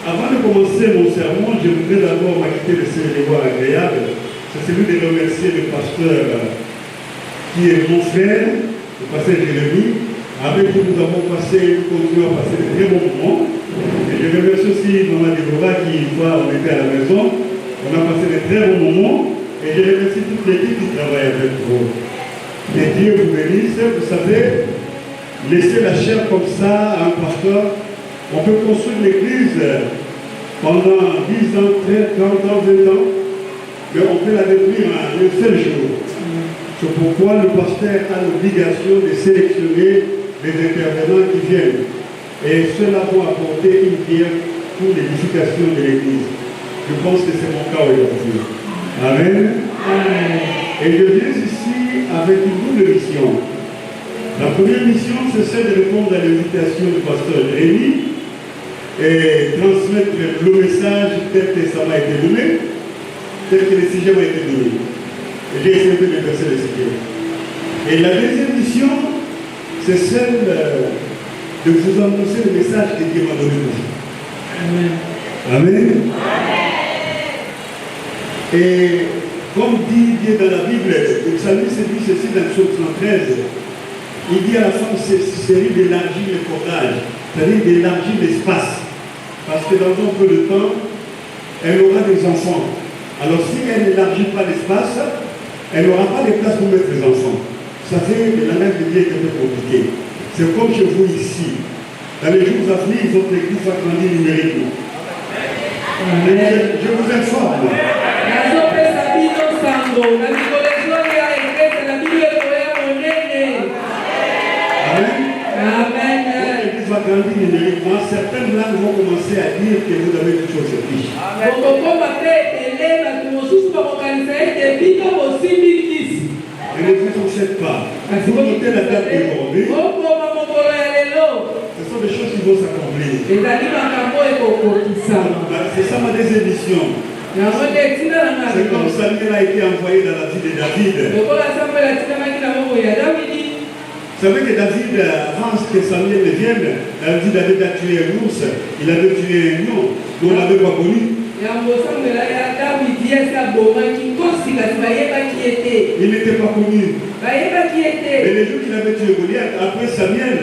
Avant de commencer mon sermon, je voudrais d'abord m'acquitter de ce devoir agréable. C'est celui de remercier le pasteur qui est mon frère, le pasteur Jérémie, avec qui nous avons passé, nous continuons à passer de très bons moments. Et je remercie aussi Maman Déborah qui, une fois, on était à la maison, on a passé de très bons moments. Et je remercie toute l'équipe qui travaille avec vous. Que Dieu vous bénisse. Vous savez, laisser la chair comme ça à un pasteur, on peut construire l'église pendant 10 ans, 30 ans, 20 ans, mais on peut la détruire en un seul jour. C'est pourquoi le pasteur a l'obligation de sélectionner les intervenants qui viennent. Et ceux-là vont apporter une pierre pour l'édification de l'église. Je pense que c'est mon cas aujourd'hui. Amen. Et je viens ici avec une double mission. La première mission, c'est celle de répondre à l'invitation du pasteur Rémi et transmettre le message tel que ça m'a été donné, tel que le sujet m'a été donné. Et j'ai essayé de verser le sujet. Et la deuxième mission, c'est celle de vous annoncer le message que Dieu m'a donné pour vous. Amen. Amen. Et comme dit Dieu dans la Bible, le psalmiste dit ceci dans le psaume 113, il dit à la fin de cette série d'élargir le cordage, c'est-à-dire d'élargir l'espace. Parce que dans un peu de temps, elle aura des enfants. Alors si elle n'élargit pas l'espace, elle n'aura pas de place pour mettre les enfants. Ça fait le langage de Dieu est un peu compliqué. C'est comme chez vous ici. Dans les jours à venir, votre église va grandir numériquement. Je vous informe. Amen. L'église va grandir numériquement. Certaines langues vont commencer à dire que vous avez des choses riches. Et ne vous en faites pas. Vous notez la date d'aujourd'hui. Ce sont des choses qui vont s'accomplir. C'est ça ma deuxième mission. C'est comme Samuel a été envoyé dans la vie de David. Vous savez que David, avant que Samuel ne vienne, David a tué un ours, il avait tué un lion, mais on ne l'avait pas connu. Il n'était pas connu. Mais le jour qu'il avait tué Goliath, après Samuel,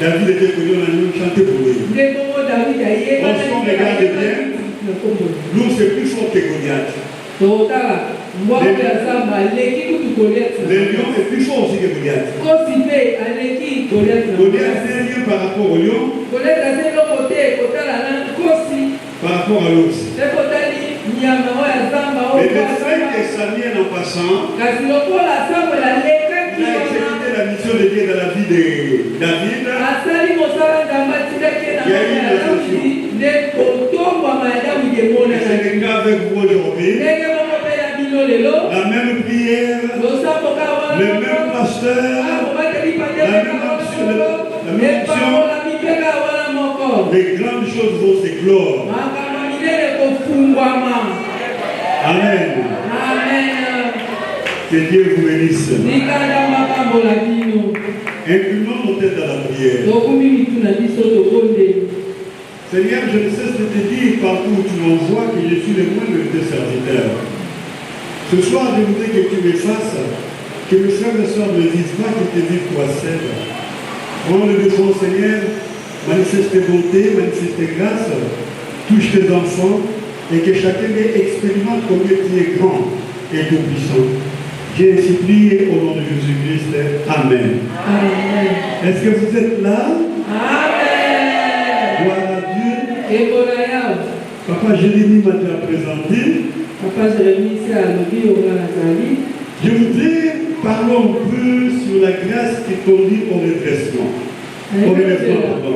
David était connu, on a chanté pour lui. Lorsqu'on regarde bien, l'ours est plus fort que Goliath. Le lion est plus fort aussi que Goliath. Goliath c'est un lion par rapport au lion, par rapport à l'ours. Mais le fait que Samuel en passant, il a exécuté la mission de Dieu dans la vie de David. Il y a eu une ascension. Et c'est le cas avec vous aujourd'hui. La même prière, le même pasteur, la même action, les grandes choses vont s'éclore. Amen. Que Dieu vous bénisse. Inclinons nos têtes à la prière. Seigneur, je ne cesse de te dire partout où tu m'envoies que je suis le moindre de tes serviteurs. Ce soir, je voudrais que tu me fasses, que mes frères et sœurs ne disent pas qu'ils te vivent toi seul. Prends le devant, Seigneur, manifeste tes bontés, manifeste tes grâces, touche tes enfants, et que chacun expérimente combien tu es grand et tout-puissant. J'ai ainsi prié au nom de Jésus-Christ. Amen. Amen. Est-ce que vous êtes là? Amen. Gloire à Dieu. Papa Jérémie m'a déjà présenté. Je voudrais parler un peu sur la grâce qui conduit au redressement. Comme les femmes, pardon.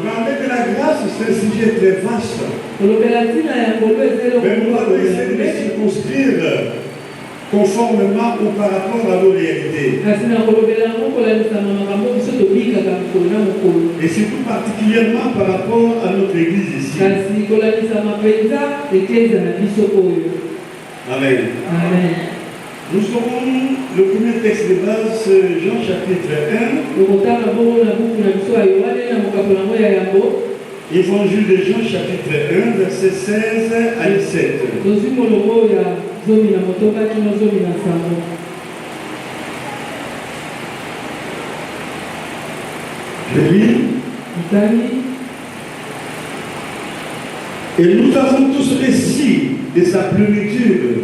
Parler de la grâce, c'est un sujet très vaste. Mais nous allons essayer de les circonscrire conformément ou par rapport à nos réalités. Et surtout particulièrement par rapport à notre église ici. Amen. Amen. Nous aurons le premier texte de base, Jean chapitre 1. Évangile de Jean chapitre 1, verset 16 à 17. Je lis. Et nous avons tous récit de sa plénitude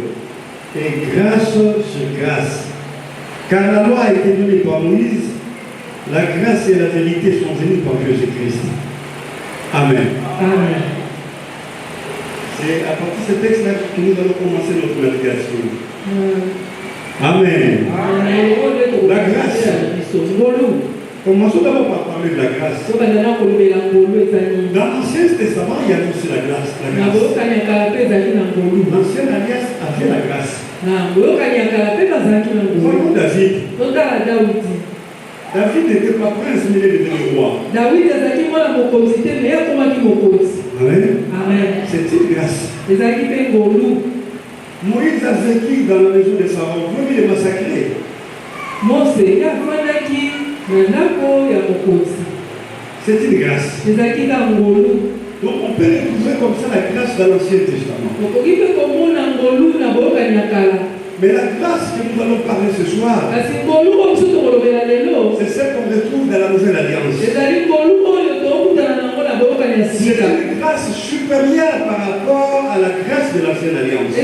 et grâce sur grâce. Car la loi a été donnée par Moïse, la grâce et la vérité sont venues par Jésus-Christ. Amen. Amen. C'est à partir de ce texte-là que nous allons commencer notre navigation. Amen. Amen. La grâce. Commençons d'abord par parler de la grâce. Dans l'Ancien Testament, il y a aussi la grâce. L'Ancienne Alliance avait la grâce. Voyons David. David n'était pas prince, mais il est devenu roi. Amen. C'est une grâce. Moïse a vécu dans la maison de Pharaon. Lui, il est massacré. C'est une grâce. Donc on peut retrouver comme ça la grâce dans l'Ancien Testament. Mais la grâce que nous allons parler ce soir, c'est celle qu'on retrouve dans la Nouvelle Alliance. C'est une grâce supérieure par rapport à la grâce de l'Ancienne Alliance.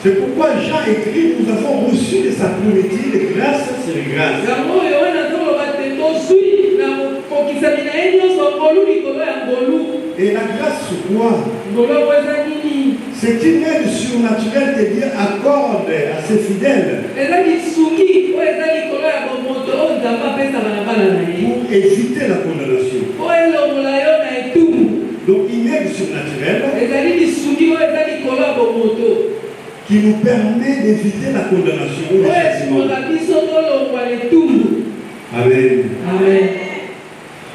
C'est pourquoi Jean écrit, nous avons reçu de sa plénitude grâce sur grâce. Et la grâce sur quoi? C'est une aide surnaturelle que Dieu accorde à ses fidèles pour éviter la condamnation. Donc une aide surnaturelle qui nous permet d'éviter la condamnation ou le châtiment. Amen. Amen.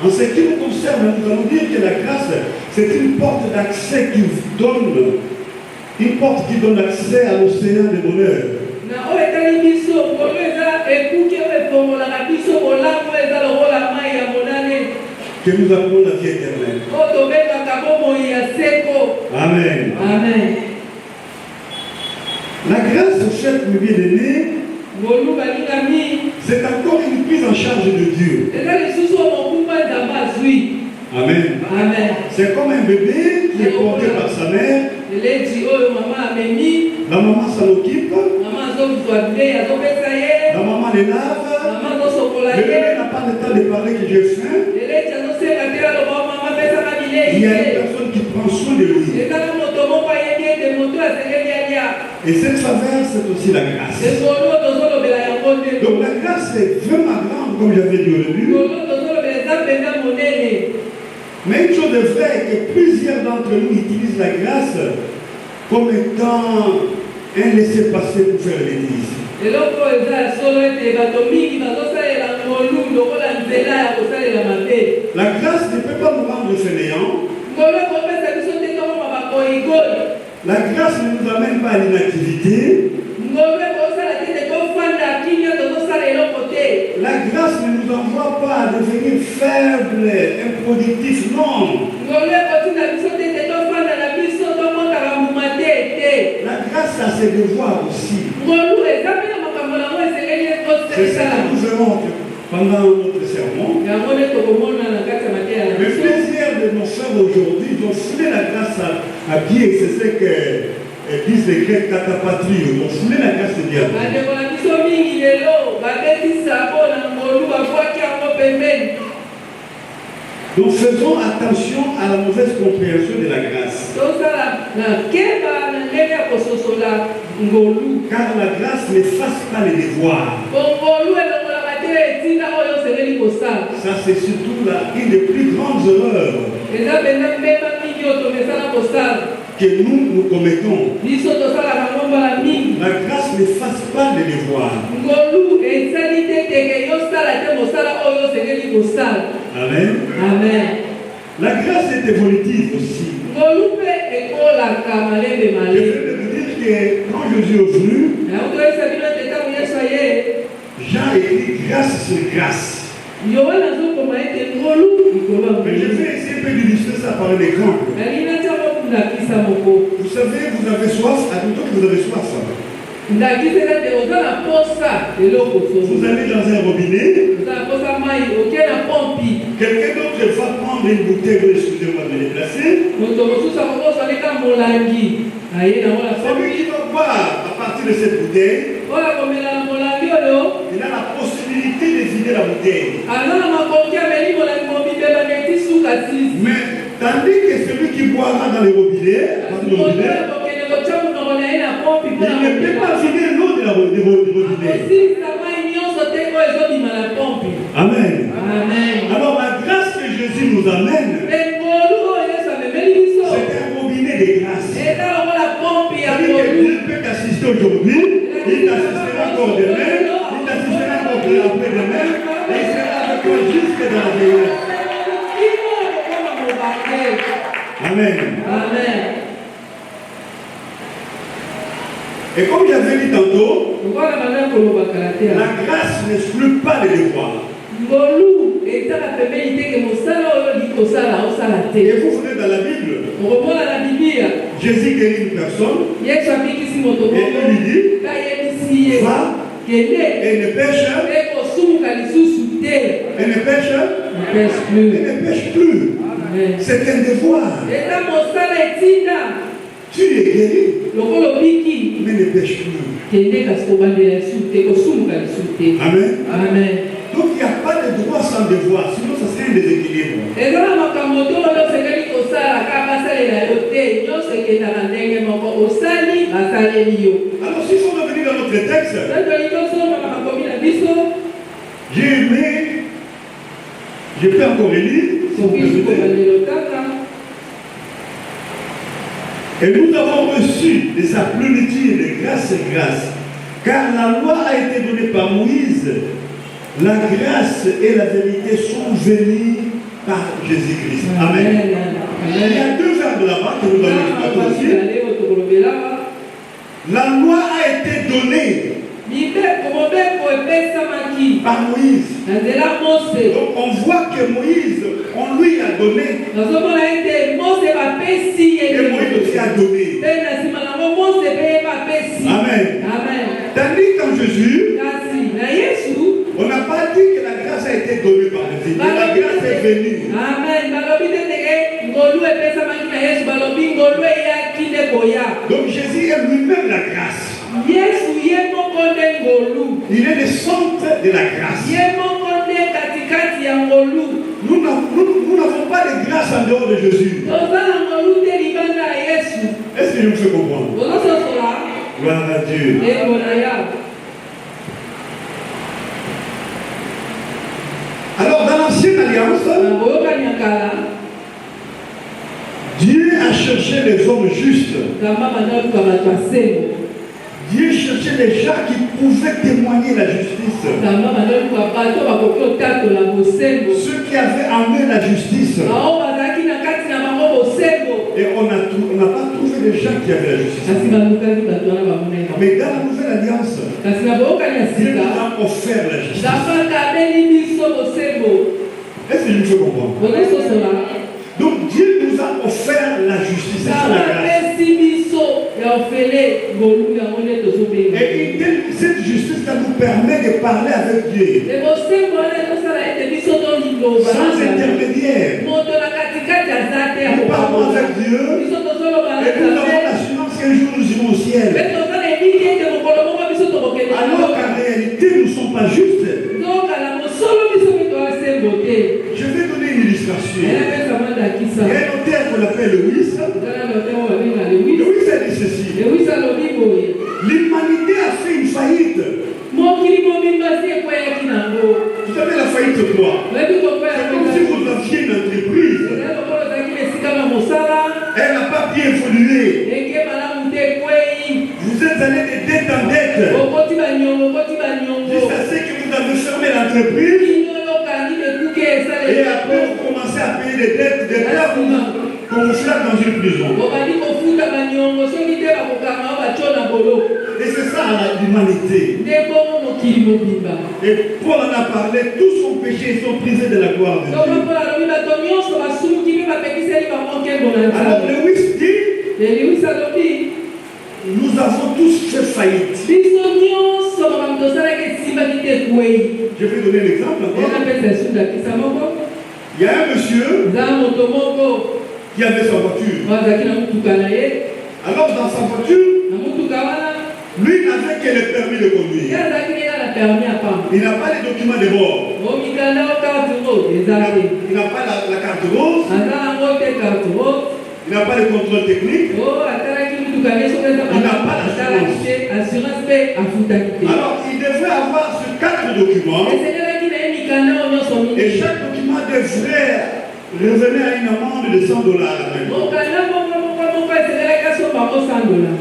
En ce qui nous concerne, nous allons dire que la grâce, c'est une porte d'accès qui donne, une porte qui donne accès à l'océan de bonheur. Que nous appelons la vie éternelle. Amen. Amen. La grâce, chef, mes bien-aimés, c'est encore une prise en charge de Dieu. Amen. Amen. C'est comme un bébé qui est porté par sa mère. La maman s'en occupe. La maman les lave. Le bébé n'a pas le temps de parler que j'ai faim. Il y a une personne qui prend soin de lui. Et cette faveur, c'est aussi la grâce. Donc la grâce est vraiment grande, comme j'avais dit au début. Mais une chose est vraie, que plusieurs d'entre nous utilisent la grâce comme étant un laissez-passer pour faire l'église. La grâce ne peut pas nous rendre fainéants. La grâce ne nous amène pas à l'inactivité. La grâce ne nous envoie pas à devenir faibles, improductifs, non. La grâce a ses devoirs aussi. C'est ça que nous verrons pendant notre sermon. Mais plusieurs de nos frères aujourd'hui ont foulé la grâce à pied. C'est ce que disent les Grecs catapatrie. Ils ont foulé la grâce de Dieu. Donc faisons attention à la mauvaise compréhension de la grâce. Car la grâce n'efface pas les devoirs. Ça, c'est surtout une des plus grandes erreurs que nous commettons. La grâce n'efface pas les devoirs. Amen. Amen. La grâce est évolutive aussi. Je vais vous dire que quand Jésus est venu, Jean écrit grâce sur grâce. Mais je vais essayer un peu d'illustrer ça par un exemple. Vous savez, vous avez soif, admettons que vous avez soif. Vous allez dans un robinet. Quelqu'un d'autre va prendre une bouteille, excusez-moi de me déplacer. Celui qui va boire à partir de cette bouteille, il a la possibilité de vider la bouteille. Mais tandis que celui qui boira dans le robinet, il ne peut pas vider l'eau de la robinet. Amen. Alors la grâce que Jésus nous amène, c'est un robinet de grâce. C'est-à-dire que Dieu peut t'assister aujourd'hui, il t'assistera encore demain, il t'assistera encore après-demain, et il sera avec toi jusque dans la veillée. Amen. Et comme j'avais dit tantôt, la grâce n'exclut pas les devoirs. Et vous venez dans la Bible, Jésus guérit une personne, et il lui dit, va et ne pêche, et ne pêche plus. C'est un devoir. Tu es guéri, mais ne pêche plus. Amen. Donc il n'y a pas de droit sans devoir, sinon ça serait un déséquilibre. Alors s'il faut revenir dans notre texte, j'ai aimé, je peux encore lire, si vous permettez. Et nous avons reçu de sa plénitude de grâce et grâce, car la loi a été donnée par Moïse. La grâce et la vérité sont venues par Jésus-Christ. Amen. Il y a deux verbes là-bas que nous allons aussi. La loi a été donnée par Moïse. Donc on voit que Moïse, on lui a donné. Et Moïse aussi a donné. Amen. Tandis qu'en Jésus, on n'a pas dit que la grâce a été donnée par Jésus, mais la grâce est venue. Donc Jésus est lui-même la grâce. Il est le centre de la grâce. Nous n'avons pas de grâce en dehors de Jésus. Est-ce que je me fais comprendre? Gloire à Dieu. Alors dans l'ancienne alliance, Dieu a cherché les hommes justes. Dieu cherchait les gens qui pouvaient témoigner la justice. Ceux qui avaient amené la justice. Et on n'a pas trouvé les gens qui avaient la justice. Mais dans la nouvelle alliance, Dieu nous a offert la justice. Est-ce que je me fais comprendre? Donc Dieu nous a offert la justice. C'est ça la grâce. Et cette justice ça nous permet de parler avec Dieu. Sans intermédiaire. Nous parlons avec Dieu. Et nous avons l'assurance qu'un jour nous irons au ciel. Alors qu'en réalité nous ne sommes pas justes. Je vais donner une illustration. Il y a un auteur qu'on appelle Lewis. Lewis a dit ceci. L'humanité a fait une faillite. Vous savez la faillite c'est quoi? C'est comme si vous aviez une entreprise. Elle n'a pas bien évolué. Vous êtes allé de dette en dette. Jusqu'à ce que vous avez fermé l'entreprise. Et après vous commencez à payer les dettes des terres qu'on vous flatte dans une prison. Et c'est ça l'humanité. Et Paul en a parlé, tous son péché sont prisés de la gloire de Dieu. Alors Lewis dit, nous avons tous fait faillite. Je vais donner l'exemple encore. Il y a un monsieur qui avait sa voiture. Alors dans sa voiture, lui n'avait que le permis de conduire. Il n'a pas les documents de bord. Il n'a pas la carte rose. Il n'a pas le contrôle technique. Il n'a pas l'assurance. Alors il devrait avoir ces 4 documents. Et chaque document devrait revenir à une amende de $100.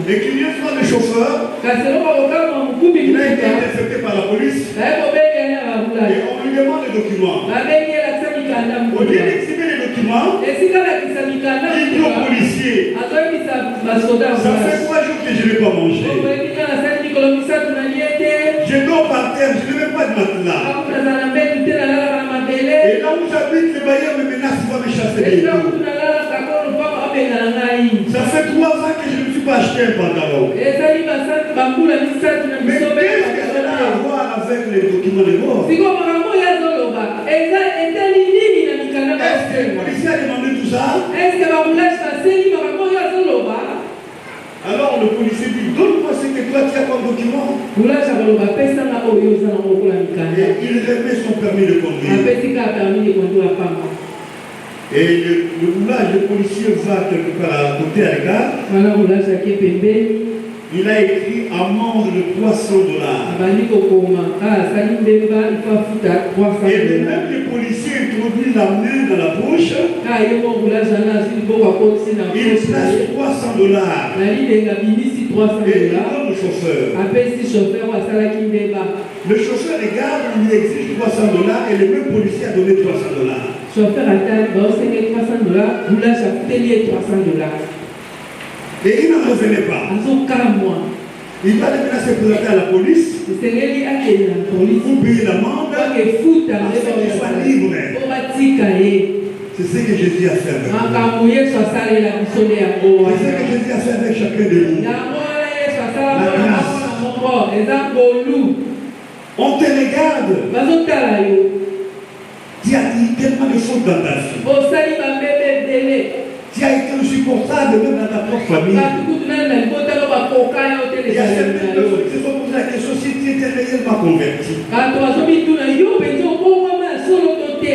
Et curieusement, le chauffeur, il a été intercepté par la police. Et on lui demande les documents. Au lieu d'exhiber les documents, il dit au policier, ça fait 3 jours que je n'ai pas mangé. Je dors par terre, je ne mets pas de matelas. Et là où j'habite, le bailleur me menace, il va me chasser des jours. Ça fait 3 ans que je ne me suis pas acheté un pantalon. Mais qu'est-ce que cela a à voir avec les documents de bord? Est-ce que le policier a demandé tout ça? Alors le policier dit, donne-moi ce que toi tu as comme document. Et il remet son permis de conduire. Et le roulage, le policier va quelque part à côté à la gare. Il a écrit amende de $300. Et même le policier introduit la main dans la poche. Il place $300. Et il donne au chauffeur. Le chauffeur regarde, il exige $300 et le même policier a donné $300. Et il n'en revenait pas. Il va devenir se présenter à la police pour payer l'amende afin qu'il soit libre. C'est ce que Jésus a fait avec nous. C'est ce que Jésus a fait avec chacun de nous. La grâce. On te regarde. Tu as dit tellement de choses dans ta vie. Tu as été insupportable même dans ta propre famille. Il y a certaines personnes qui se sont posées la question si tu étais réellement converti. Et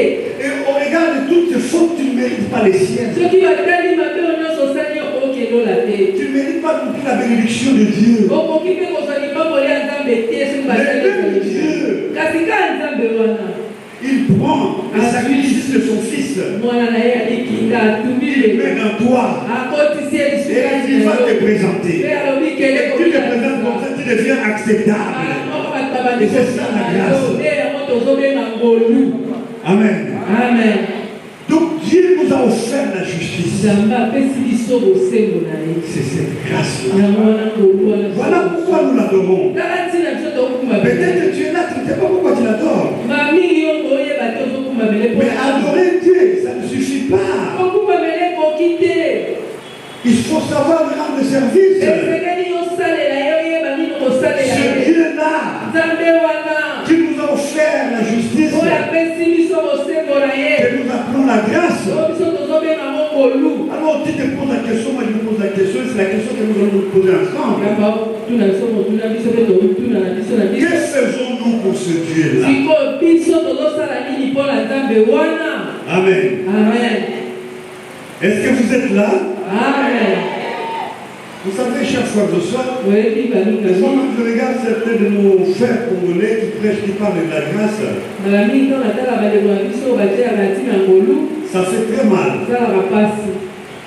on regarde toutes ces fautes, tu ne mérites pas les siennes. Tu ne mérites pas non plus la bénédiction de Dieu. Mais même Dieu, il prend le sacrifice de son fils. Il met dans toi. Et il va te présenter. Et tu te présentes comme ça, tu deviens acceptable. Et c'est ça la grâce. Amen. Amen. Donc Dieu nous a offert la justice. C'est cette grâce-là. Voilà pourquoi nous l'adorons. Peut-être que tu es là, tu ne sais pas pourquoi tu l'adores. Mais adorer Dieu, ça ne suffit pas. Il faut savoir lui rendre service. Ce Dieu-là qui nous a offert la justice, que nous appelons la grâce. Alors tu te poses la question, moi je me pose la question, c'est la question que nous allons nous poser ensemble. Que faisons-nous pour ce Dieu-là? Amen. Amen. Est-ce que vous êtes là? Amen. Vous savez, chers frères et sœurs, Oui, quand je regarde certains de nos frères congolais qui prêchent, qui parlent de la grâce, ça fait très mal.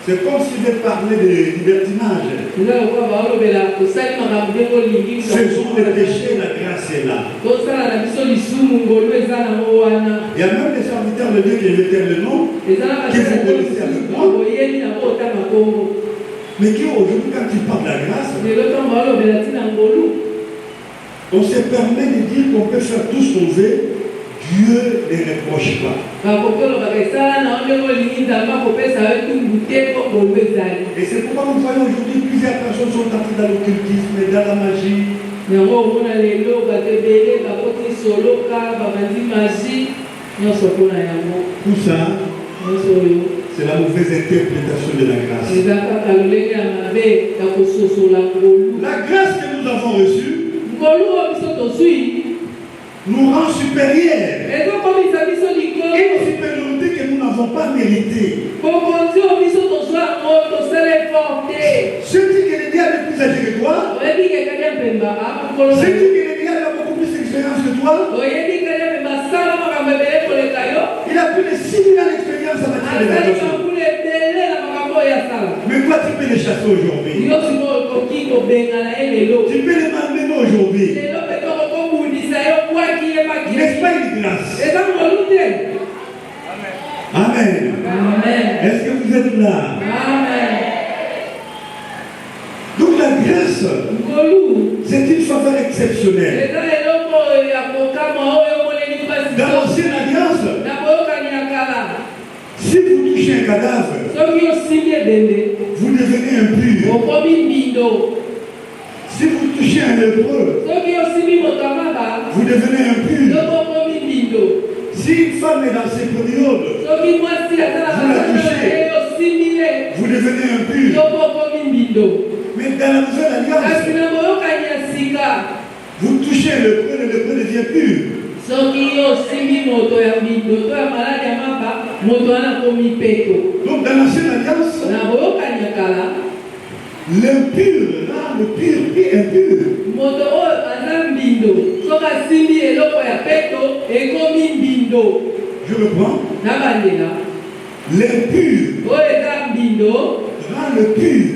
C'est comme s'ils veulent parler de libertinage. Ce sont des péchés, la grâce est là. Il y a même des serviteurs de Dieu qui mettaient le nom, qui vous connaissez avec moi. Mais qui aujourd'hui, quand tu parles de la grâce, on se permet de dire qu'on peut faire tout ce qu'on veut, Dieu ne reproche pas. Et c'est pourquoi nous voyons aujourd'hui plusieurs personnes sont entrées dans l'occultisme et dans la magie. Tout ça, c'est la mauvaise interprétation de la grâce. La grâce que nous avons reçue nous rend supérieurs. Et une supériorité que nous n'avons pas méritée. Celui qui est le diable est plus âgé que toi, celui qui est le diable a beaucoup plus d'expérience que toi, il a plus de 6 000 ans d'expérience en matière de l'adoration. Mais toi, tu peux les chasser aujourd'hui. Tu peux les malmener aujourd'hui. N'est-ce pas une grâce? Amen. Amen. Est-ce que vous êtes là? Amen. Donc la grâce, c'est une faveur exceptionnelle. Dans l'ancienne alliance, si vous touchez un cadavre, vous devenez impur. Si vous touchez un lépreux, vous devenez impur. Si une femme est dans ses périodes, vous la touchez, vous devenez impur. Mais dans la nouvelle alliance, vous touchez le lépreux devient pur. Donc dans l'ancienne alliance, l'impur rend le pur impur. Je reprends. L'impur rend le pur.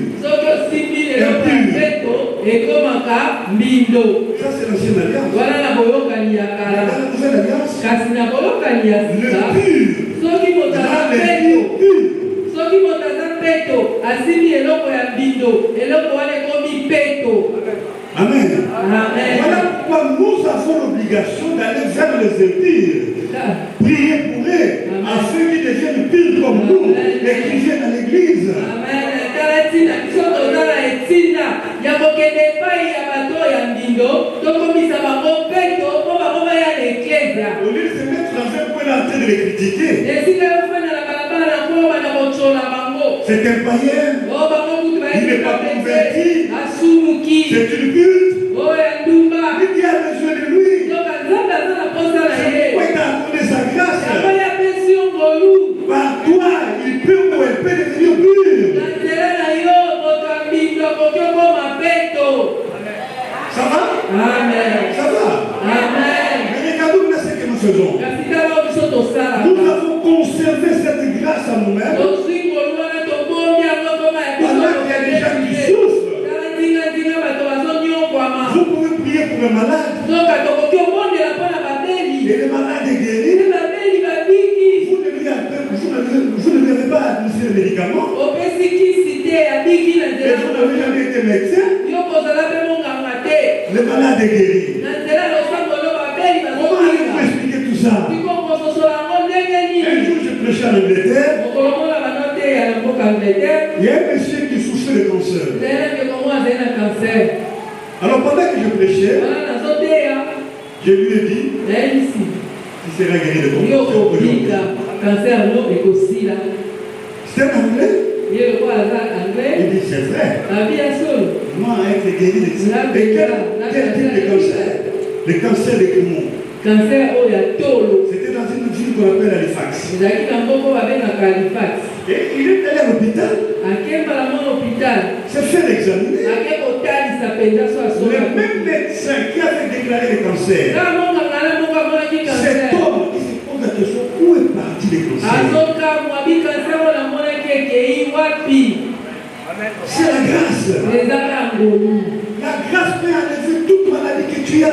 Ça c'est l'ancienne alliance. Dans la nouvelle alliance, le pur rend Amen. Amen. Voilà pourquoi nous avons l'obligation d'aller vers les impurs, prier pour eux, afin qu'ils deviennent purs comme nous et qu'ils viennent à l'église. Amen. Au lieu de se mettre dans un point en train de les critiquer, c'est un païen, il n'est pas converti, c'est une pute, il dit a besoin de lui. Pourquoi il t'a accordé sa grâce? Par toi, il peut ou elle peut devenir pur. Ça va? Amen. Ça va? Amen. Mais regardons ce que nous faisons. Nous avons conservé cette grâce à nous-mêmes. Pendant qu'il y a des gens qui souffrent, vous pouvez prier pour un malade. Et le malade est guéri. Vous ne devez pas administrer le médicament. Et vous n'avez jamais été médecin. Le malade est guéri. Comment allez-vous expliquer tout ça? Un jour, je prêchais en Angleterre. Il y a un monsieur qui souffrait de cancer. Alors pendant que je prêchais, je lui ai dit, il sera guéri de cancer aujourd'hui. C'est un Anglais. Il dit c'est vrai. Moi, être guéri de cancer. Mais quel type de cancer? Le cancer des poumons. C'était dans une ville ville qu'on appelle Halifax. Et il est allé à l'hôpital. Se faire examiner. Le même médecin qui avait déclaré le cancer. Cet homme qui se pose la question, où est parti le cancer? C'est la grâce. La grâce peut enlever toute maladie que tu as.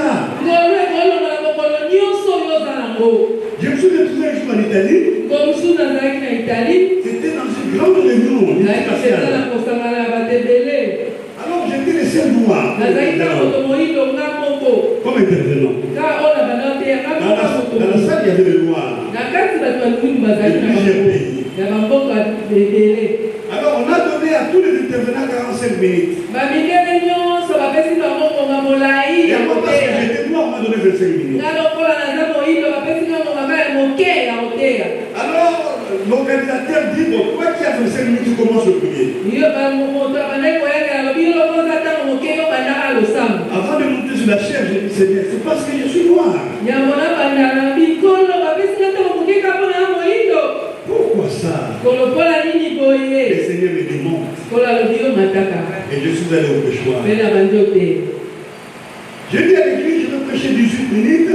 Je me suis retrouvé un jour en Italie. C'était dans une grande réunion. Alors j'étais le seul noir. Comme intervenant. Dans la salle, il y avait le noir. Alors on a donné à tous les intervenants 45 minutes. Et moi, parce que j'étais noir, on m'a donné 25 minutes. Alors l'organisateur dit, bon, toi qui as 25 minutes, tu commences le premier. Avant de monter sur la chaise, j'ai dit, Seigneur, c'est parce que je suis noir. Pourquoi ça? Le Seigneur me démontre. Et je suis allé au péchoir. J'ai dit à l'église, je vais prêcher 18 minutes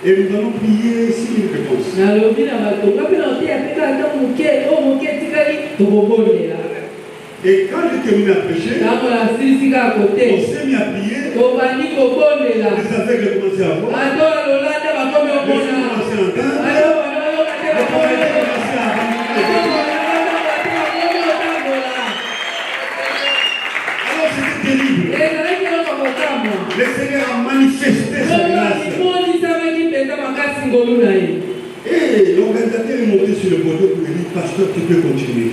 et nous allons prier 6 minutes de réponse. Et quand j'ai terminé à prêcher, on s'est mis à prier. Les aveugles ont commencé à voir. Les gens ont commencé à entendre. Les prophètes ont commencé à avancer. Alors c'était terrible. Le Seigneur a manifesté sa grâce. Et l'organisateur est monté sur le podium pour lui dire, pasteur, tu peux continuer.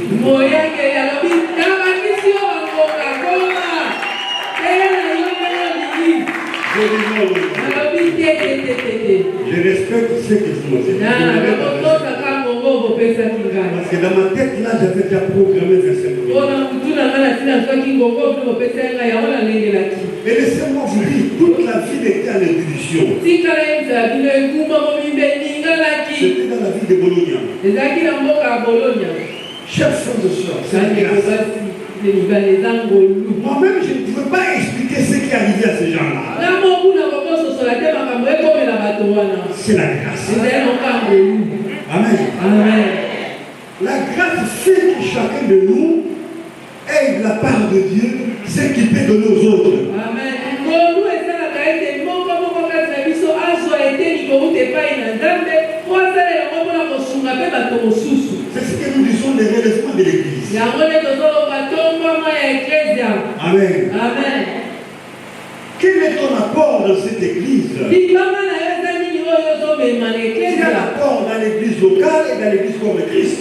Je respecte ce que vous m'avez dit. Parce que dans ma tête, là, j'avais déjà programmé 25 minutes. Et laissez-moi vous dire, toute la ville était en ébullition. C'était dans la ville de Bologna. Chers frères et sœurs, c'est la grâce. Moi-même, je ne pouvais pas expliquer ce qui arrivait à ces gens-là. C'est la grâce. Amen. Amen. La grâce fait que chacun de nous ait de la part de Dieu ce qu'il peut donner aux autres. Amen. C'est ce que nous disons les redressements de l'Église. Amen. Amen. Quel est ton apport dans cette Église? Il y a l'apport dans l'Église locale et dans l'Église comme le Christ.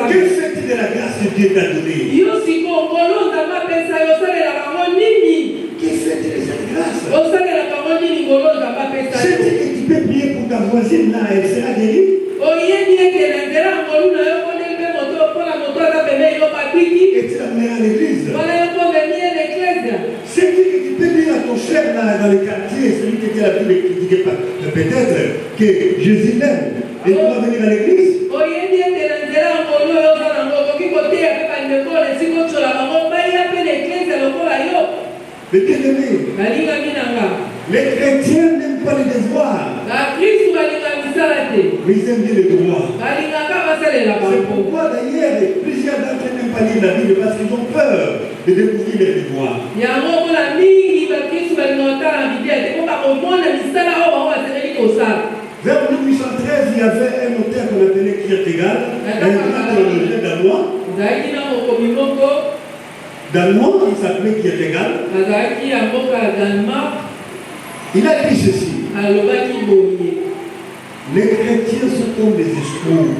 Que fais-tu de la grâce que Dieu t'a donnée? Que fais-tu de cette grâce? Sais-tu que tu peux prier pour ta voisine là, elle sera guérie? Et tu l'amèneras à l'église. Sais-tu que tu peux dire à ton frère là dans le quartier, celui qui était la Bible critiqué peut-être que Jésus l'aime et il doit venir à l'église? Mais bien-aimé, les chrétiens n'aiment pas les devoirs. Mais ils aiment bien les droits. C'est pourquoi d'ailleurs plusieurs d'entre eux n'aiment pas lire la Bible parce qu'ils ont peur de découvrir les devoirs. Vers 1813, il y avait un auteur qu'on appelait Kierkegaard, un grand théologien danois, il s'appelait Kierkegaard. Il a dit ceci: les chrétiens sont comme des escrocs.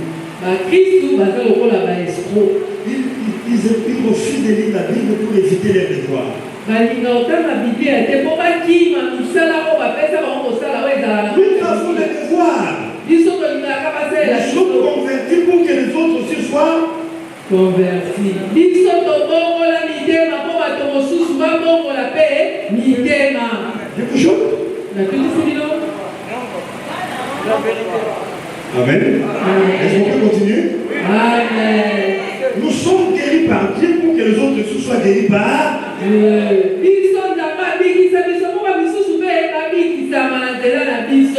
Ils refusent de lire la Bible pour éviter les devoirs. Nous avons les devoirs. Nous sommes convertis pour que les autres aussi soient convertis. Je vous chante. Amen. Est-ce qu'on peut continuer? Amen. Nous sommes guéris par Dieu pour que les autres soient guéris par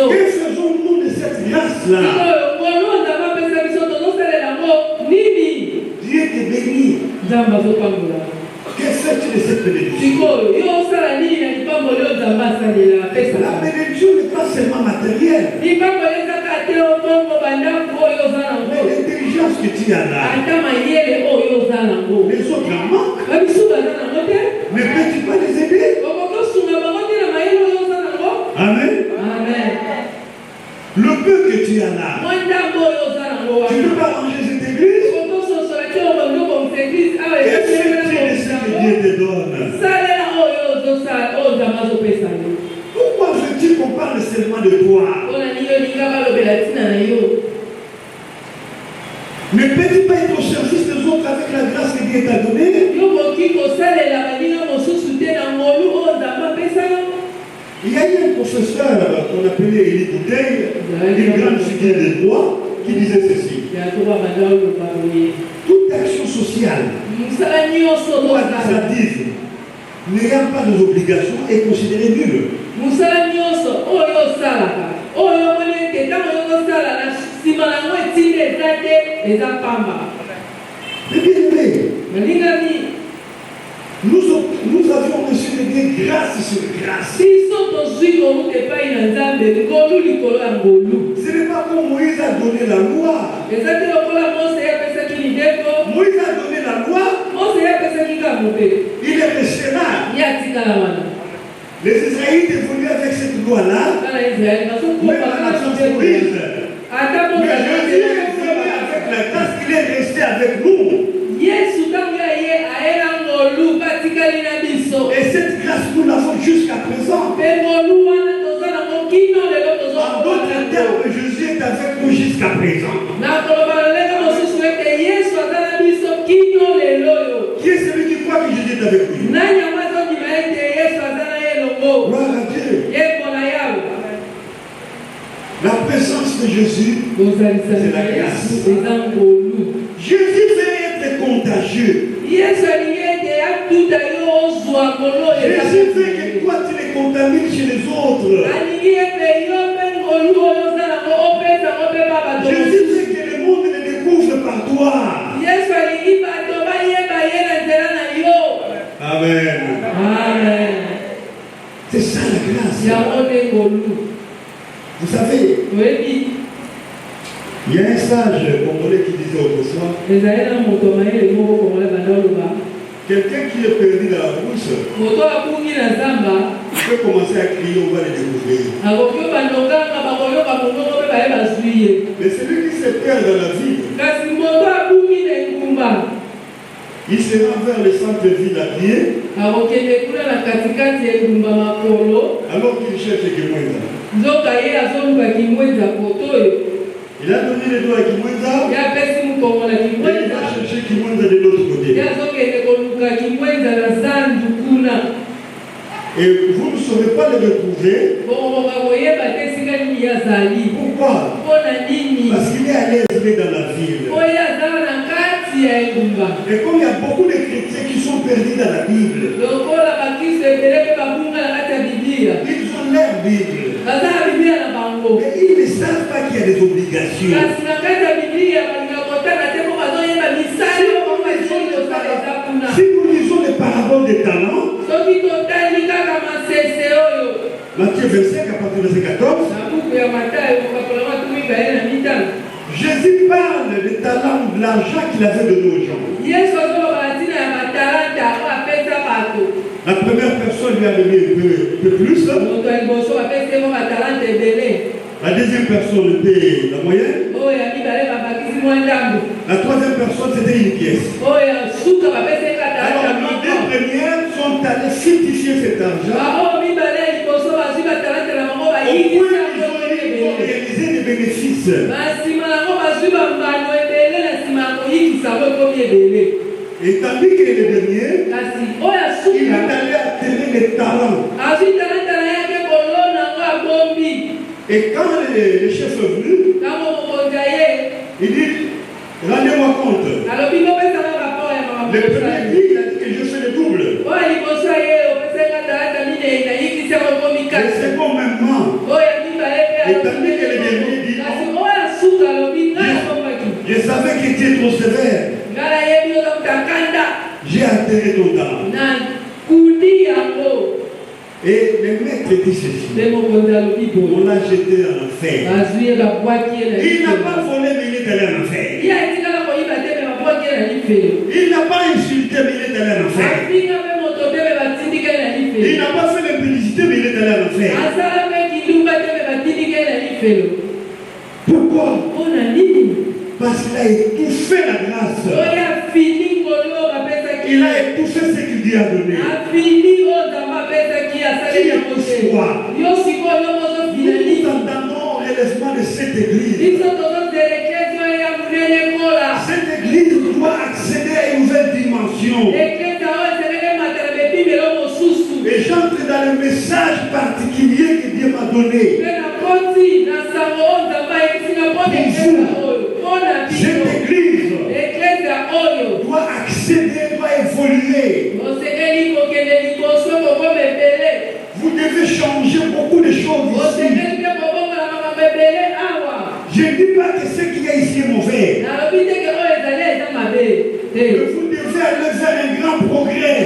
que faisons-nous de cette grâce-là? Dieu te bénit. Que fais-tu de cette bénédiction? La bénédiction n'est pas seulement matérielle, mais l'intelligence que tu as là. Les autres en manquent. Ne peux-tu pas les aider? Amen. Amen. Le peu que tu as là, tu ne peux pas ranger cette église. Qu'est-ce que Dieu te donne? Pourquoi veux-tu qu'on parle seulement de toi? Ne peux-tu pas être au service des autres avec la grâce que Dieu t'a donnée? Il y a eu un professeur qu'on appelait Élie Bouteille, une grande figure de droit, qui disait ceci. Toute action sociale ou administrative n'ayant pas d'obligation est considérée nulle. Mais bien aimé, nous avions reçu de Dieu grâce sur grâce. Ce n'est pas comme Moïse a donné la loi. Moïse a donné la loi. Il est resté là. Les Israélites évoluent avec cette loi-là. Même la nation Moïse. Mais Jésus est venu avec la grâce qu'il est resté avec nous. Et cette grâce, nous l'avons jusqu'à présent. En d'autres termes, Jésus est avec nous jusqu'à présent. Qui est celui qui croit que Jésus est avec lui? Gloire à Dieu. La présence de Jésus, c'est la grâce. Jésus veut être contagieux. Jésus veut que toi tu les contamines chez les autres. Jésus veut que le monde le découvre par toi. Amen. Amen. C'est ça la grâce. Vous savez, il y a un sage congolais qui disait autrefois, quelqu'un qui est perdu dans la brousse peut commencer à crier, on va le découvrir. Mais celui qui se perd dans la ville, il se rend vers le centre-ville à pied, alors qu'il cherche Kimwenza. Il a donné les doigts à Kimwenza, et il va chercher Kimwenza de l'autre côté. Et vous ne saurez pas le retrouver. Pourquoi? Parce qu'il est à l'aise dans la ville. Et comme il y a beaucoup de chrétiens qui sont perdus dans la Bible, ils ont leur Bible, mais ils ne savent pas qu'il y a des obligations. Si nous lisons les paraboles des talents, Matthieu 25 à partir de verset 14, Jésus parle des talents, de l'argent qu'il avait donné aux gens. La première personne lui a donné un peu plus. La deuxième personne le paye la moyenne. La troisième personne, c'était une pièce. Alors, les deux premières sont allées fructifier cet argent. Au point ils ont réalisé des bénéfices. Et tandis que le dernier, il est allé attirer les talents. Et quand le chef est venu, il dit, rendez-moi compte. Le premier dit, il a dit que je fais le double. Le second même non. Et tandis que le dernier dit non. Je savais que tu es trop sévère. J'ai atterré ton talent. Et le maître dit ceci. On l'a jeté en enfer. Il n'a pas volé, mais il est allé en enfer. Il n'a pas insulté, mais il est allé en enfer. Il n'a pas fait l'impudicité, mais il est allé en enfer. Pourquoi? Parce qu'il a étouffé la grâce. Il a étouffé ce qu'il lui a donné. Nous entendons au relèvement de cette église. Cette église doit accéder à une nouvelle dimension. Et j'entre dans le message particulier que Dieu m'a donné. Cette église doit accéder, doit évoluer. Vous devez changer beaucoup de choses ici. Je ne dis pas que ce qu'il y a ici est mauvais. Mais vous devez aller vers un grand progrès. À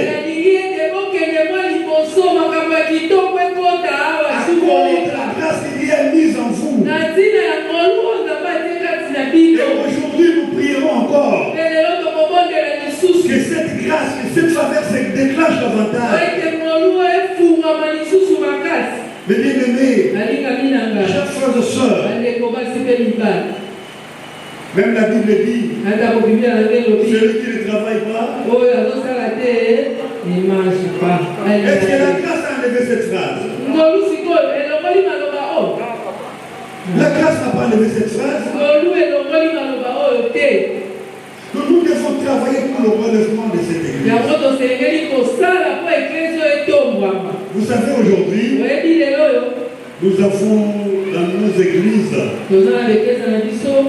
cause de la grâce qu'il y a mise en vous. Et aujourd'hui, nous prierons encore que cette grâce, que cette faveur se déclenche davantage. Mais bien aimés, chers frères et sœurs, même la Bible dit, celui qui ne travaille pas, est-ce que la grâce a enlevé cette phrase? La grâce n'a pas enlevé cette phrase. Nous devons travailler pour le relèvement de cette église. Vous savez, aujourd'hui, nous avons dans nos églises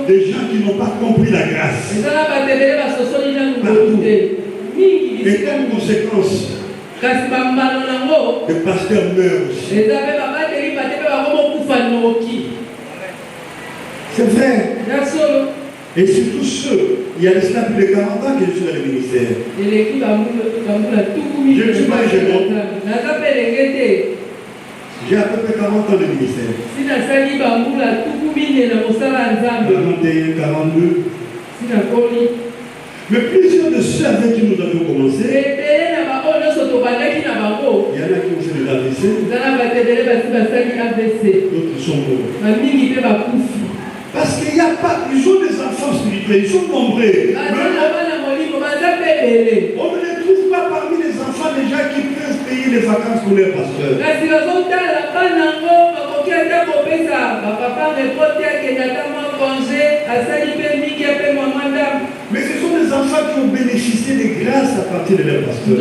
des gens qui n'ont pas compris la grâce. Partout. Et comme conséquence, le pasteur meurt aussi. C'est vrai. Et surtout ceux, il y a de cela plus de 40 ans que je suis dans le ministère. Je ne suis pas un jeune homme. J'ai à peu près 40 ans de ministère. 41, 42. Mais plusieurs de ceux avec qui nous avons commencé, il y en a qui ont fait des AVC, d'autres sont morts. Parce qu'il n'y a pas, ils ont des enfants spirituels, ils sont nombreux. On ne les trouve pas parmi les enfants déjà qui peuvent payer les vacances pour leurs pasteurs. Mais ce sont des enfants qui ont bénéficié des grâces à partir de leurs pasteurs.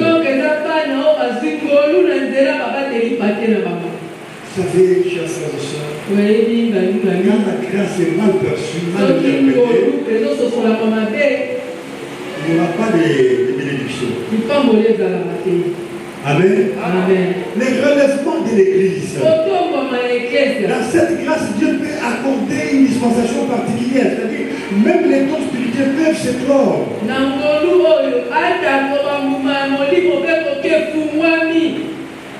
Vous savez, chers frères et sœurs, quand la grâce est mal perçue, mal interprétée, il n'y aura pas de bénédiction. Amen. Amen. Le relèvement de l'église. Dans cette grâce, Dieu peut accorder une dispensation particulière. C'est-à-dire, même les dons spirituels peuvent se clore.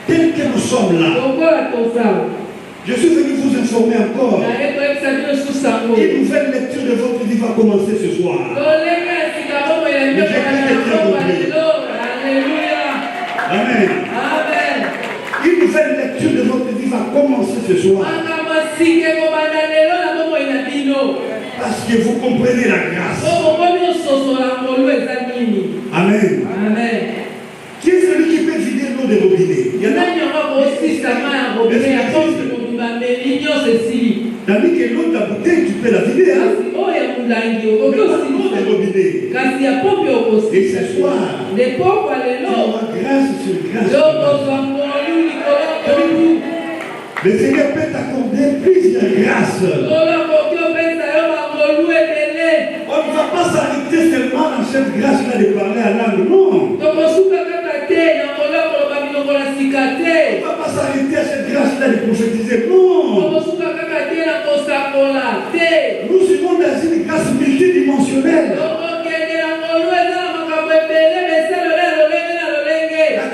Tel que nous sommes là. Je suis venu vous informer encore. Une nouvelle lecture de votre vie va commencer ce soir. Amen. Amen. Une nouvelle lecture de votre vie va commencer ce soir. Parce que vous comprenez la grâce. Amen. Amen. Qui est celui qui peut vider l'eau des robinets? Il y en a. Tandis que l'eau de la bouteille, tu peux la vider. Hein? Mais l'eau des robinets. Et ce soir, tu auras grâce sur grâce. Le Seigneur peut t'accorder plusieurs grâces. On ne va pas s'arrêter seulement dans cette grâce-là de parler à langue, non. On ne va pas s'arrêter à cette grâce-là de prophétiser, non. Nous sommes dans une grâce multidimensionnelle.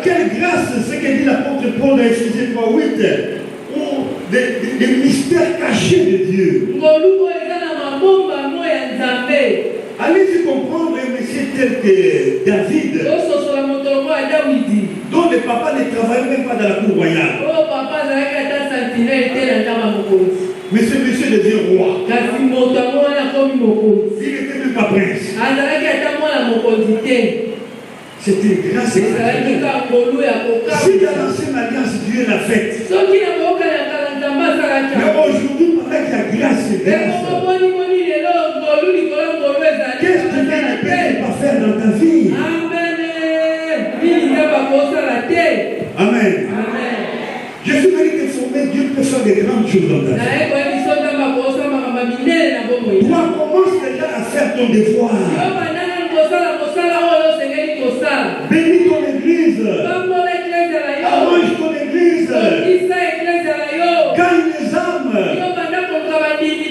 Quelle grâce, c'est ce que dit l'apôtre Paul dans Ephésiens 3:8, des mystères cachés de Dieu. Allez-y comprendre un monsieur tel que David, dont le papa ne travaillait même pas dans la cour royale. Mais ce monsieur devient roi. Il était même pas prince. C'est une grâce. Si dans l'ancienne alliance, Dieu l'a faite. Mais aujourd'hui, pendant qu'il y a grâce, qu'est-ce que Dieu ne peut pas faire dans ta vie? Amen. Je suis venu t'informer, Dieu peut faire des grandes choses dans ta vie. Toi, commence déjà à faire ton devoir. Bénis ton église. Arrange ton église. Gagne les âmes.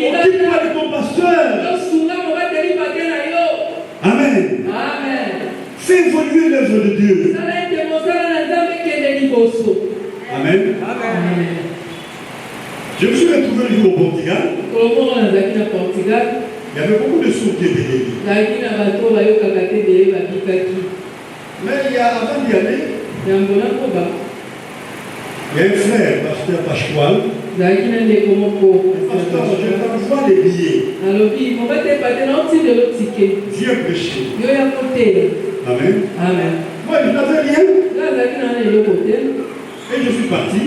Occupe-toi de ton pasteur. Amen. Fais évoluer l'œuvre de Dieu. Amen. Je me suis retrouvé un jour au Portugal. Il y avait beaucoup de sous qui étaient guéris. Mais avant d'y aller, il y a un frère, pasteur Pascual. Le pasteur, je t'envoie les billets. Viens prêcher. Amen. Moi, je n'avais rien. Et je suis parti.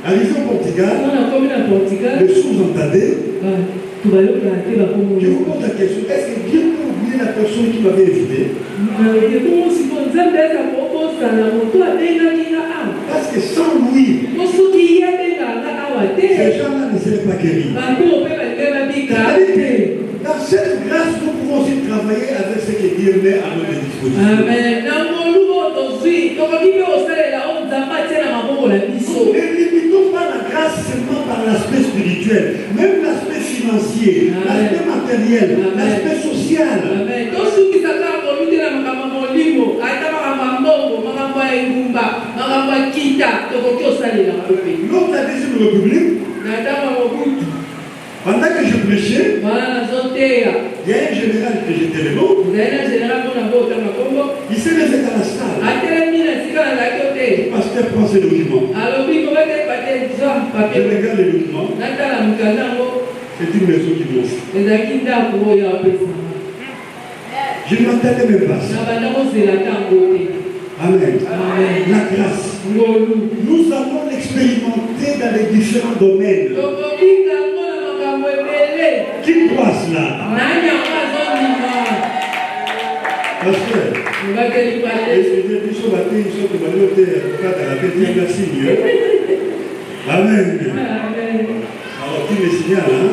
Arrivé au Portugal, le sous-entendait. Je vous pose la question, est-ce que Dieu peut oublier la personne qui m'avait invité? Parce que sans lui, ces gens-là ne seraient pas guéris. Dans cette grâce, nous pouvons aussi travailler avec ce que Dieu met à notre disposition. Ne limitons pas la grâce seulement par l'aspect spirituel, même l'aspect financier, l'aspect matériel, l'aspect social. Lors de la deuxième république, pendant que je prêchais, il y a un général que j'étais le nom. Il s'est levé dans la salle. Le pasteur prend ses documents. Je regarde les documents. C'est une maison qui m'offre. Je ne m'attendais même pas ça. Amen. La grâce. Nous allons l'expérimenter dans les différents domaines. Qui croit cela? Pasteur, Amen. Alors, tu me signales, hein?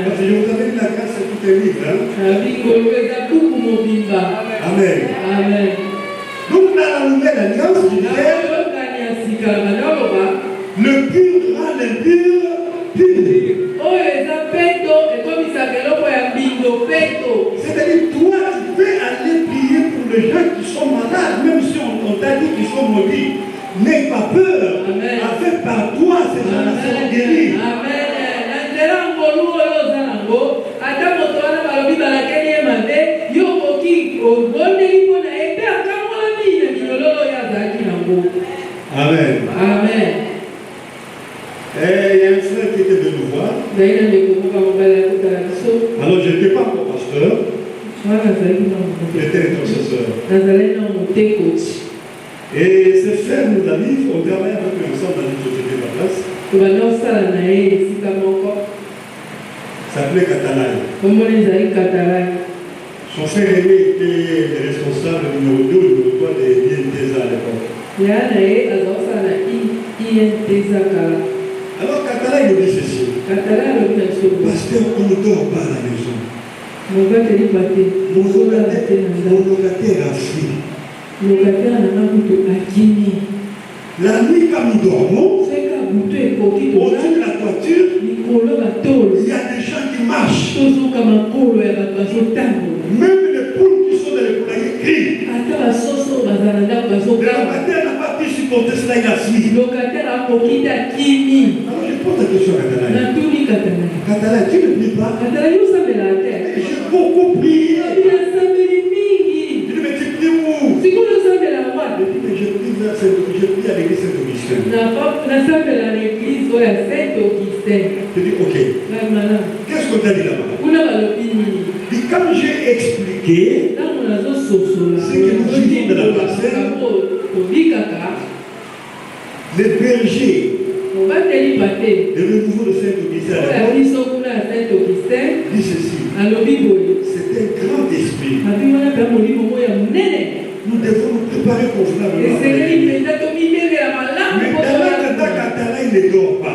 Parce que je vous avais dit la grâce, c'est tout un livre, hein? Amen. Donc, dans la nouvelle alliance, je disais, le pur rend l'impur pur. C'est-à-dire, toi, tu peux aller prier pour les gens qui sont malades, même si on t'a dit qu'ils sont maudits. N'aie pas peur. Avec par toi, ces gens-là seront guéris. Amen. Et il y a un frère qui était venu nous voir. Alors, je n'étais pas encore pasteur. J'étais intercesseur. Et ce frère nous a dit, on travaille avec lui ensemble dans une société de la place. Ça s'appelait Catalan. Son frère aîné était le responsable numéro 2 ou numéro 3 des BNTESA à l'époque. Alors, Katala, il nous dit ceci. Pasteur, on ne dort pas à la maison. Mon locataire a fui. La nuit, quand nous dormons, au-dessus de la toiture, il y a des gens qui marchent. Même les poules qui sont dans les poulaillers crient. Le locataire n'a pas pu supporter cela, il a fui. Alors je pose la question à Katala. Katala, tu ne pries pas? J'ai beaucoup prié. Je dis, mais tu pries où? Je prie à l'église Saint-Augustin. Je dis, ok. Qu'est-ce qu'on t'a dit là-bas? Et comme j'ai expliqué ce que nous vivons de la parcelle, les bergers et le nouveau de Saint-Augustin dit ceci. C'est un grand esprit. Nous devons nous préparer convenablement. Mais dans la Katala, il ne dort pas.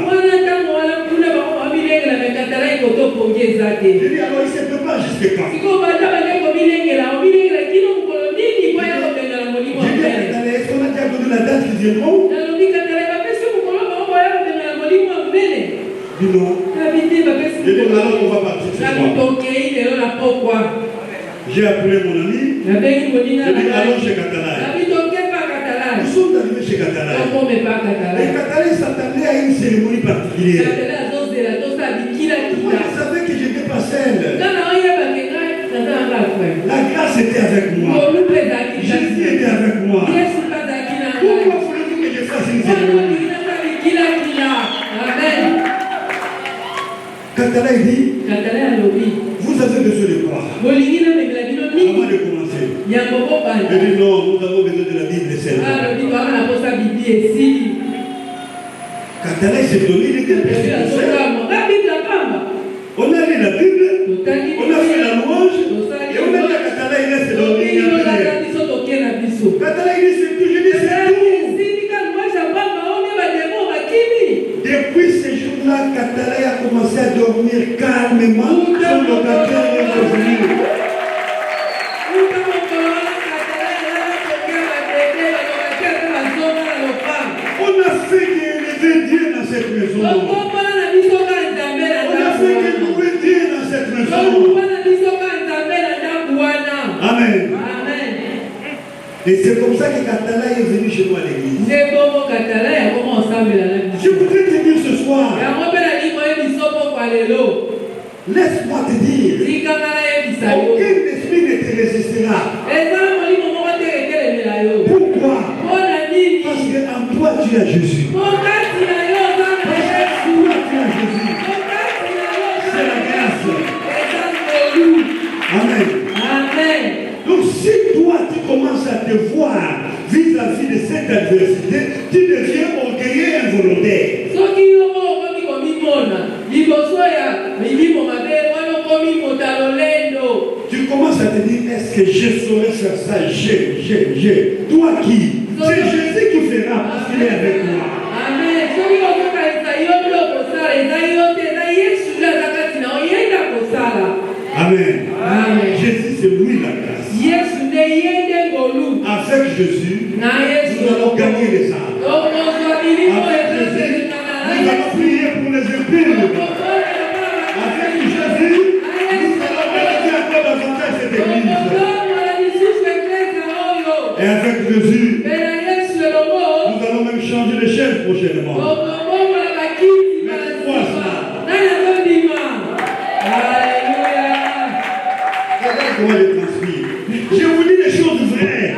Je dis alors, il se prépare jusqu'à quand? Je dis à Katala, est-ce qu'on a déjà donné la date qu'ils viendront? Dis non. Je dis alors on va partir ce soir. J'ai appelé mon ami. Je dis allons chez Katala. Nous sommes arrivés chez Katala. Et Katala s'attendait à une cérémonie particulière. Moi, je savais que je n'étais pas seul. La grâce était avec moi. Jésus était avec moi. Pourquoi voulez-vous que je fasse une cérémonie? Katala dit, vous avez besoin de quoi? Avant de commencer. Je dis non, nous avons besoin de la Bible seulement. Katala s'est donné, il était persécuté. On a lu la Bible, on a fait la louange, et on a dit à Katala, il laisse dormir. Katala, il dit c'est tout, je dis c'est tout. Depuis ce jour-là, Katala a commencé à dormir calmement. Son locataire est revenu. On a fait élever Dieu dans cette maison. On a fait louer Dieu dans cette maison. Amen. Et c'est comme ça que Katala est venu chez moi à l'église. Je voudrais te dire ce soir. Laisse-moi te dire. Aucun esprit ne te résistera. Pourquoi? Parce qu'en toi tu as Jésus. C'est la grâce. Amen. Donc si toi tu commences à te voir vis-à-vis de cette adversité, tu deviens orgueilleux et involontaire. Tu commences à te dire, est-ce que je saurais faire ça? Toi qui? C'est Jésus qui fera parce qu'il est avec moi. Amen. Jésus, c'est lui la grâce. Avec Jésus, nous allons gagner les âmes. Avec Jésus, nous allons prier pour les impies. Avec Jésus, nous allons gagner encore davantage cette église. Et avec Jésus, nous allons même changer de chef prochainement. Mais pourquoi ça? Comment les transmettre? Je vous dis des choses vraies.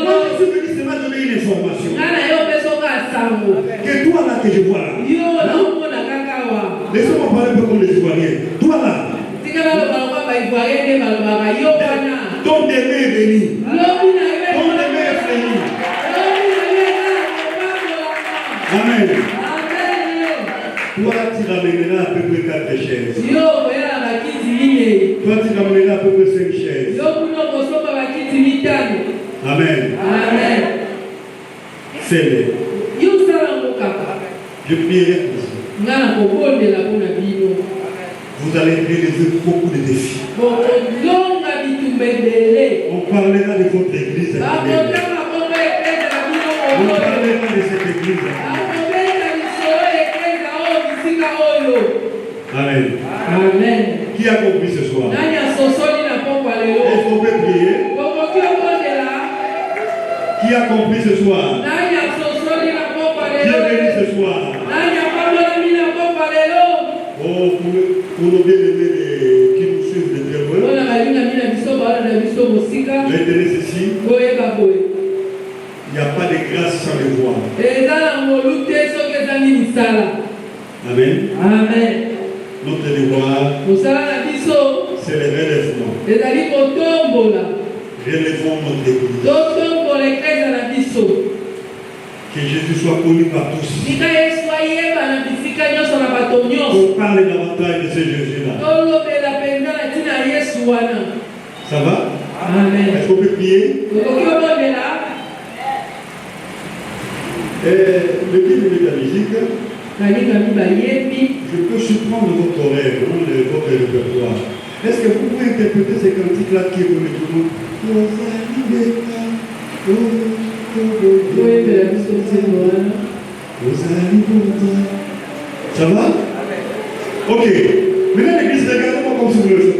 Moi, je suis venu seulement donner une information. Que toi là que je vois là. Laissez-moi parler un peu comme les Ivoiriens. Toi là. Ton aimé est béni. Ton aimé est béni. Amen. Toi, tu ramèneras à peu près 4 chaises. Toi, tu ramèneras à peu près 5 chaises. Amen. Fais-le. Je prierai pour vous. Vous allez réaliser beaucoup de défis. On parlera de votre église. On parlera de cette église. Amen. Amen. Qui a compris ce soir? Est-ce qu'on peut prier? Qui a compris ce soir? Qui est venu ce soir? Oh, pour nos bien-aimés qui nous suivent de très loin, l'intérêt ceci, il n'y a pas de grâce sans le voir. Amen. Amen. Notre devoir, c'est le relèvement. Relèvons notre église. Que Jésus soit connu par tous. On parle davantage de ce Jésus-là. Ça va? Amen. Est-ce qu'on peut prier? Le guide de la musique, je peux surprendre votre oreille, votre répertoire. Est-ce que vous pouvez interpréter ces cantiques-là qui vous mettent tout le monde? Ça va? Ok. Maintenant l'église, regardez-moi comme si vous le faites.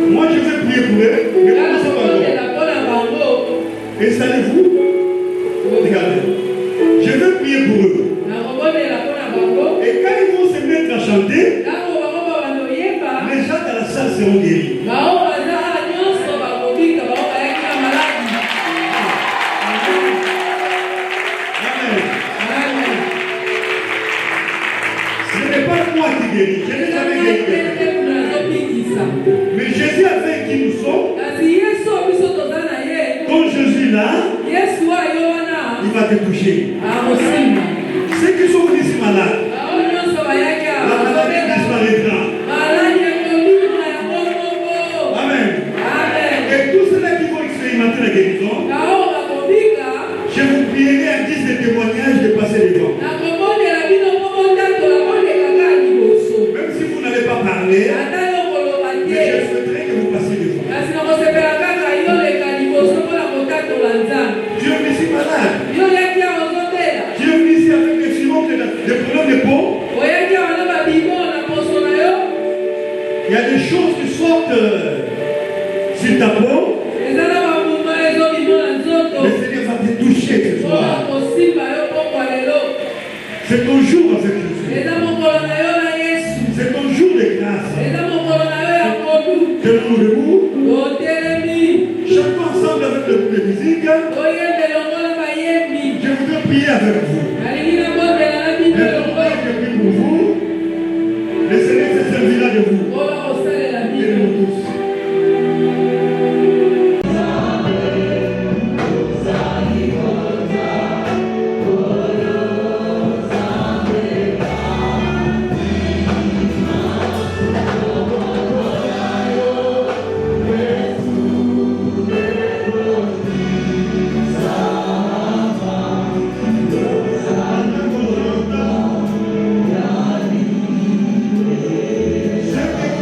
Moi je vais prier pour eux. Installez-vous. Regardez. Je vais prier pour eux. Et quand ils vont se mettre à chanter, les gens dans la salle seront guéris. Je n'ai jamais guéri. Mais Jésus a fait qui nous sommes. Quand Jésus est là, il va te toucher. Ceux qui sont ici malades, la maladie disparaîtra. Amen. Et tous ceux-là qui vont expérimenter la guérison, je vous prierai à 10 de témoignages de passer devant. Parler, mais je souhaiterais que vous passiez devant. Dieu est ici malade. Dieu est ici avec des fibromes, des problèmes de peau. Il y a des choses qui sortent sur ta peau. Le Seigneur va te toucher ce soir. C'est ton jour avec Jésus. C'est ton jour de grâce. Tenons-nous debout. Chacun ensemble avec le groupe de musique. Je voudrais prier avec vous. Le Seigneur je prie pour vous. Le Seigneur se servira de vous. Aidez-nous tous. Second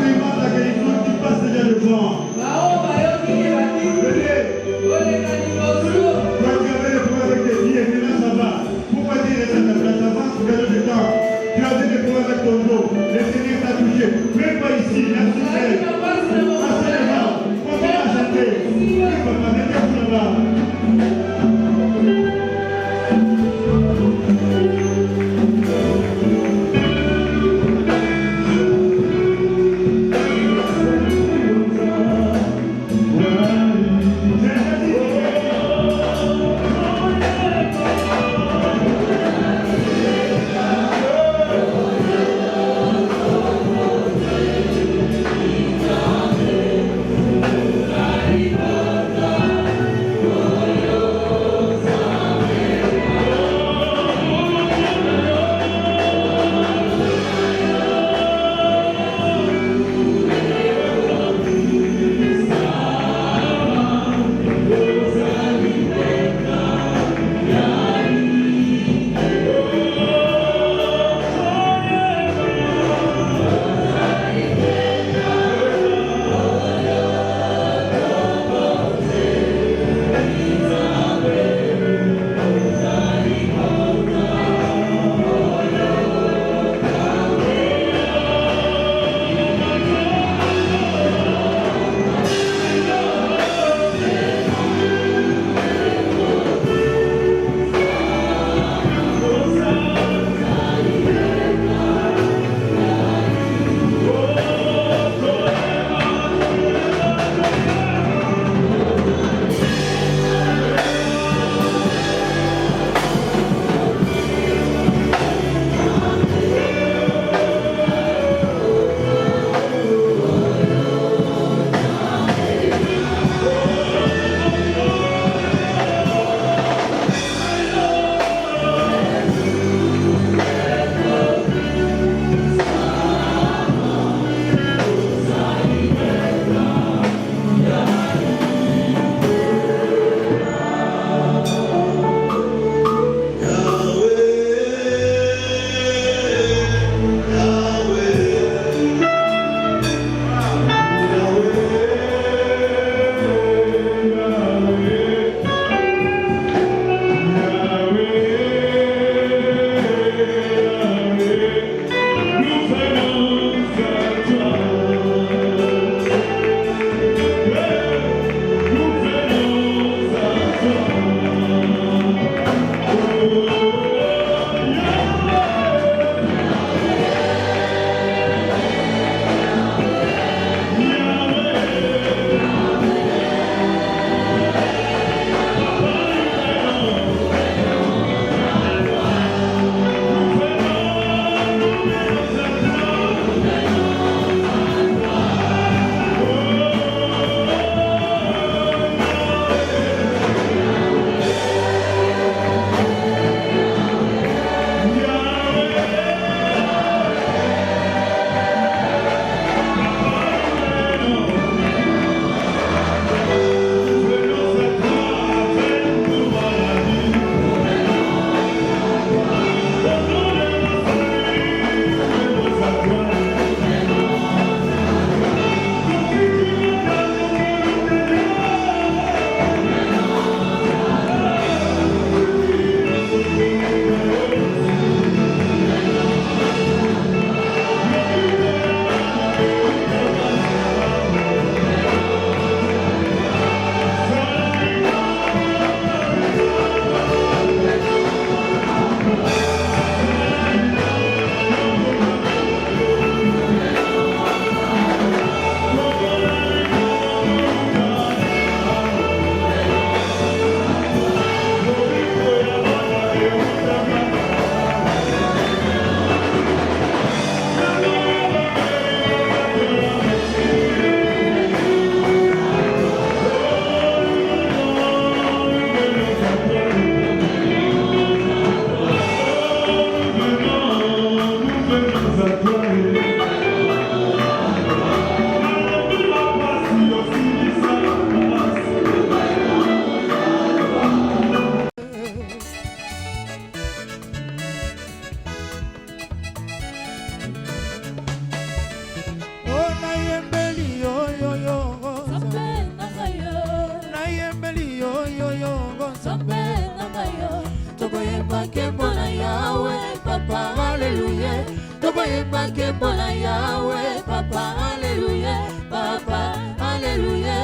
make mpona Yahweh, Papa, Alléluia, Papa, Alléluia,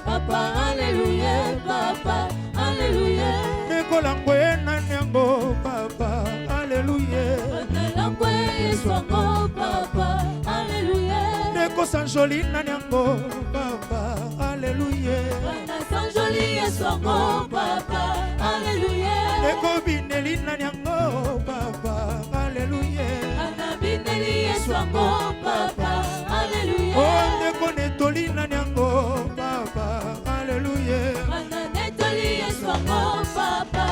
Papa, Alléluia, Papa, Alléluia. Nekolangwe nanyango, Papa, Alléluia. Nelangwe Yeswango, Papa, Alléluia. Neko sanjoli nanyango, Papa, Alléluia. Sanjoli Yeswango, Papa, Alléluia. Neko bineli nanyango, Papa, Alléluia. Bineli Yeswango, Papa, Alléluia. Oh, neko netoli nanyango, Papa, Alléluia. Netoli Yeswango, Papa,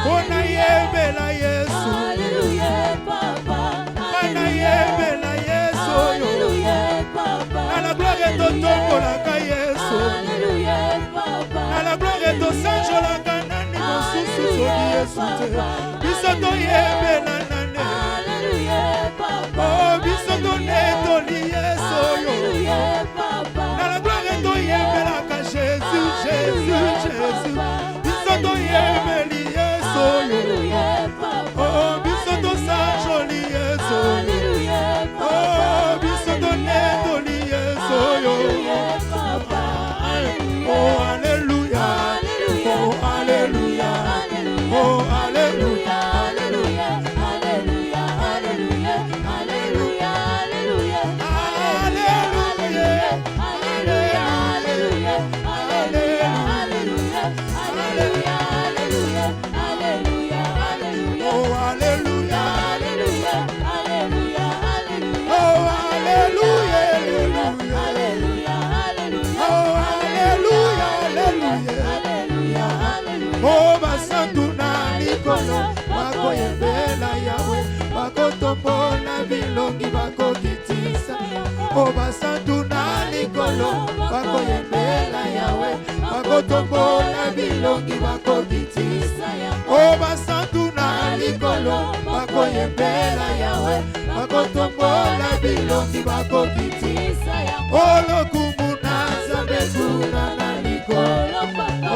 Ona yebela Yesu, Alléluia, Papa, Ona yebela Yesu, Alléluia, Papa, à la gloire de ton la Yesu, Alléluia, Papa, à la gloire de Sanjo la Kanani, mon sous Yesu, Bisoto yebela nane, Alléluia, Papa, oh Bisoto netoli Yesu, Alléluia, Papa, à la gloire de ton yebela ka Jésus, Jésus, Jésus, Bisoto yebeli Yesu, Alléluia, Papa, oh Bisoto Sanjo li Yesu, Alléluia, oh Bisoto netoli Yesu, Alléluia, Papa, oh Alléluia, oh Alléluia, oh Alléluia. Alléluia, Alléluia, Alléluia, Alléluia, Alléluia, Alléluia, Alléluia, Alléluia, Alléluia, Alléluia, Alléluia, Oh Alléluia, Alléluia, Alléluia, Alléluia, oh Alléluia, Alléluia, Alléluia, oh Alléluia, Alléluia. Alléluia, Alléluia. Oh basantu na likolo, bakoyembela Yawe, bakotombola bilongi bakokitisa. Oh basantu na likolo, bakoyembela Yawe, bakotombola bilongi bakokitisa. Oh basantu na likolo, bakoyembela Yawe, bakotombola bilongi bakokitisa. Oh